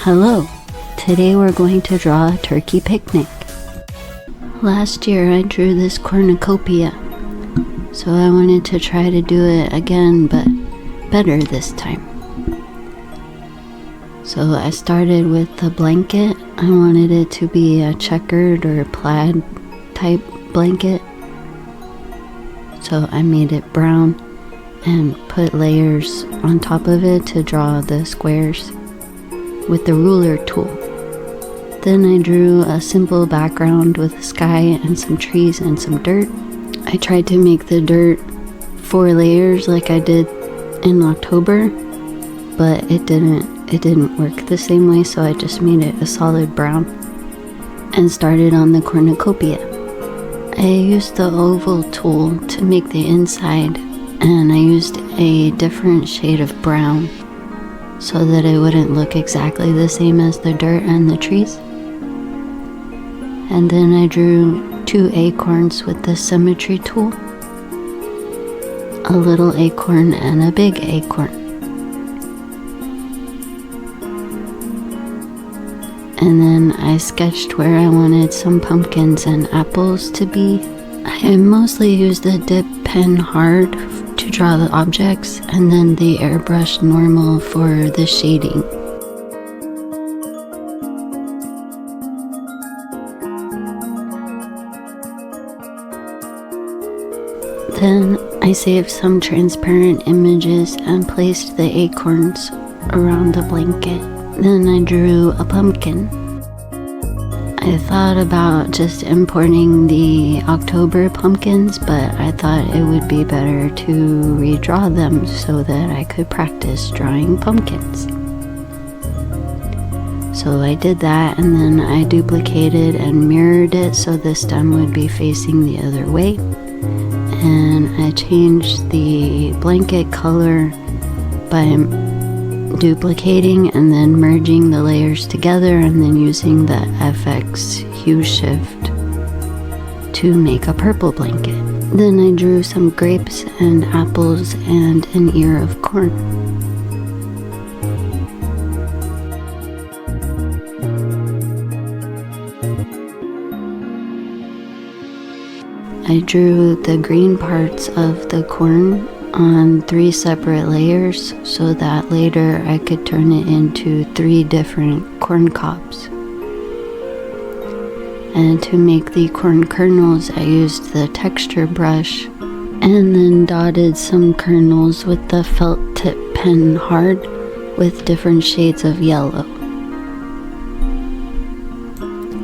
Hello! Today we're going to draw a turkey picnic. Last year I drew this cornucopia, so I wanted to try to do it again, but better this time. So I started with the blanket. I wanted it to be a checkered or plaid type blanket. So I made it brown and put layers on top of it to draw the squares with the ruler tool. Then I drew a simple background with a sky and some trees and some dirt. I tried to make the dirt 4 layers like I did in October, but it didn't work the same way, so I just made it a solid brown and started on the cornucopia. I used the oval tool to make the inside, and I used a different shade of brown so that it wouldn't look exactly the same as the dirt and the trees. And then I drew 2 acorns with the symmetry tool, a little acorn and a big acorn. And then I sketched where I wanted some pumpkins and apples to be. I mostly used the dip pen hard to draw the objects, and then the airbrush normal for the shading. Then I saved some transparent images and placed the acorns around the blanket. Then I drew a pumpkin. I thought about just importing the October pumpkins, but I thought it would be better to redraw them so that I could practice drawing pumpkins. So I did that, and then I duplicated and mirrored it so the stem would be facing the other way. And I changed the blanket color by duplicating and then merging the layers together, and then using the FX hue shift to make a purple blanket. Then I drew some grapes and apples and an ear of corn. I drew the green parts of the corn on 3 separate layers so that later I could turn it into 3 different corn cobs. And to make the corn kernels, I used the texture brush and then dotted some kernels with the felt tip pen hard with different shades of yellow.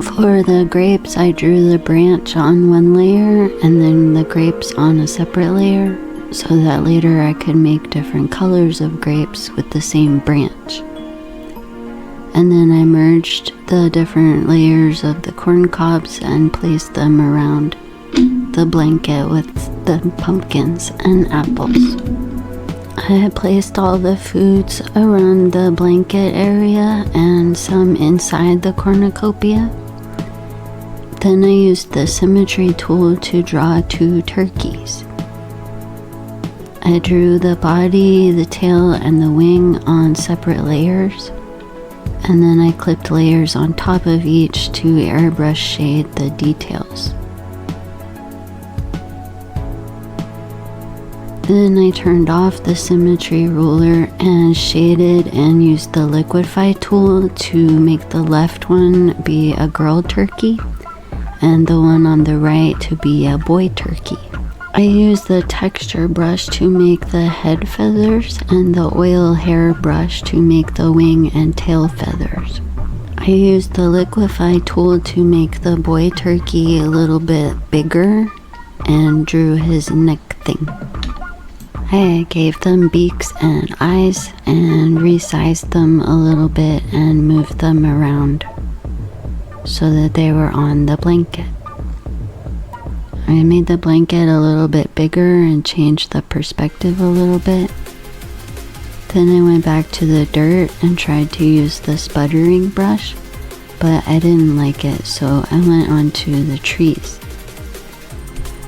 For the grapes, I drew the branch on 1 layer and then the grapes on a separate layer, so that later I could make different colors of grapes with the same branch. And then I merged the different layers of the corn cobs and placed them around the blanket with the pumpkins and apples. I had placed all the foods around the blanket area and some inside the cornucopia. Then I used the symmetry tool to draw 2 turkeys. I drew the body, the tail, and the wing on separate layers, and then I clipped layers on top of each to airbrush shade the details. Then I turned off the symmetry ruler and shaded and used the liquify tool to make the left one be a girl turkey and the one on the right to be a boy turkey. I used the texture brush to make the head feathers and the oil hair brush to make the wing and tail feathers. I used the liquify tool to make the boy turkey a little bit bigger and drew his neck thing. I gave them beaks and eyes and resized them a little bit and moved them around so that they were on the blanket. I made the blanket a little bit bigger and changed the perspective a little bit. Then I went back to the dirt and tried to use the sputtering brush, but I didn't like it, so I went on to the trees.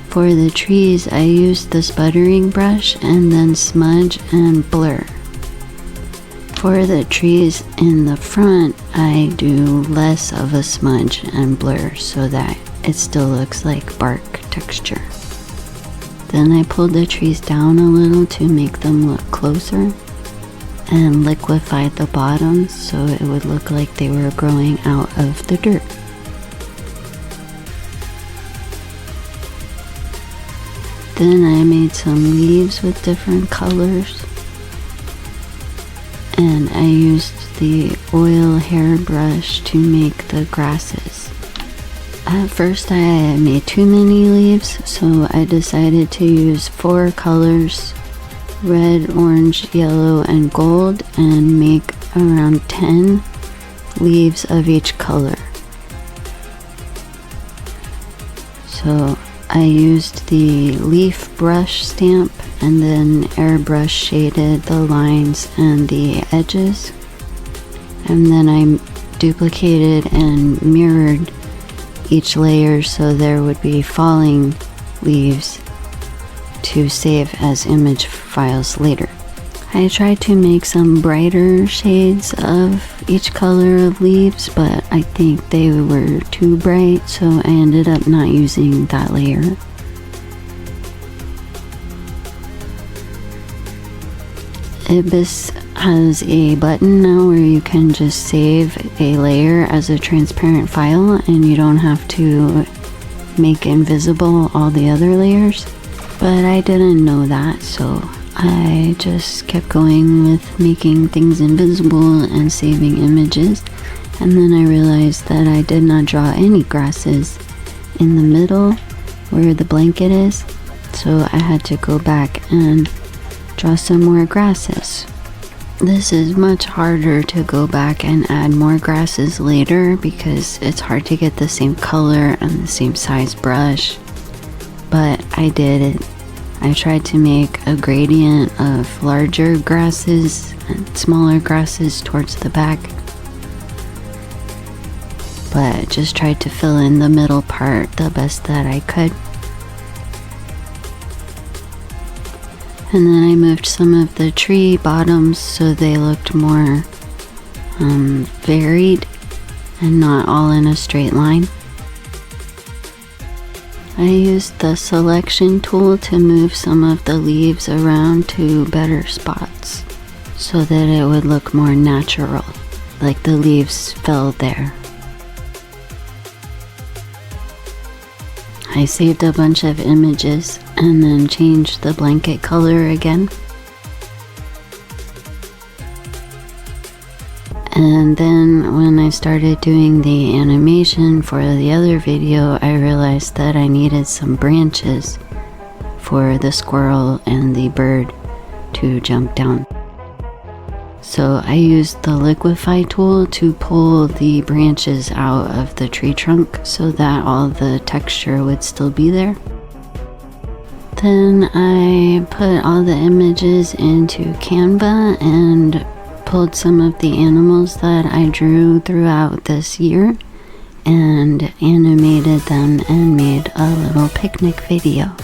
For the trees, I used the sputtering brush and then smudge and blur. For the trees in the front, I do less of a smudge and blur so that it still looks like bark texture. Then I pulled the trees down a little to make them look closer and liquefied the bottoms so it would look like they were growing out of the dirt. Then I made some leaves with different colors, and I used the oil hairbrush to make the grasses. At first I made too many leaves, so I decided to use 4 colors, red, orange, yellow, and gold, and make around 10 leaves of each color. So I used the leaf brush stamp and then airbrush shaded the lines and the edges, and then I duplicated and mirrored each layer so there would be falling leaves to save as image files later. I tried to make some brighter shades of each color of leaves, but I think they were too bright, so I ended up not using that layer. Ibis has a button now where you can just save a layer as a transparent file and you don't have to make invisible all the other layers. But I didn't know that, so I just kept going with making things invisible and saving images, and then I realized that I did not draw any grasses in the middle where the blanket is, so I had to go back and draw some more grasses. This is much harder to go back and add more grasses later because it's hard to get the same color and the same size brush, but I did it. I tried to make a gradient of larger grasses and smaller grasses towards the back, but just tried to fill in the middle part the best that I could. And then I moved some of the tree bottoms so they looked more varied and not all in a straight line. I used the selection tool to move some of the leaves around to better spots so that it would look more natural, like the leaves fell there. I saved a bunch of images and then changed the blanket color again. And then when I started doing the animation for the other video, I realized that I needed some branches for the squirrel and the bird to jump down. So I used the liquefy tool to pull the branches out of the tree trunk so that all the texture would still be there. Then I put all the images into Canva and pulled some of the animals that I drew throughout this year and animated them and made a little picnic video.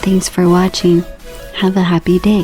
Thanks for watching. Have a happy day.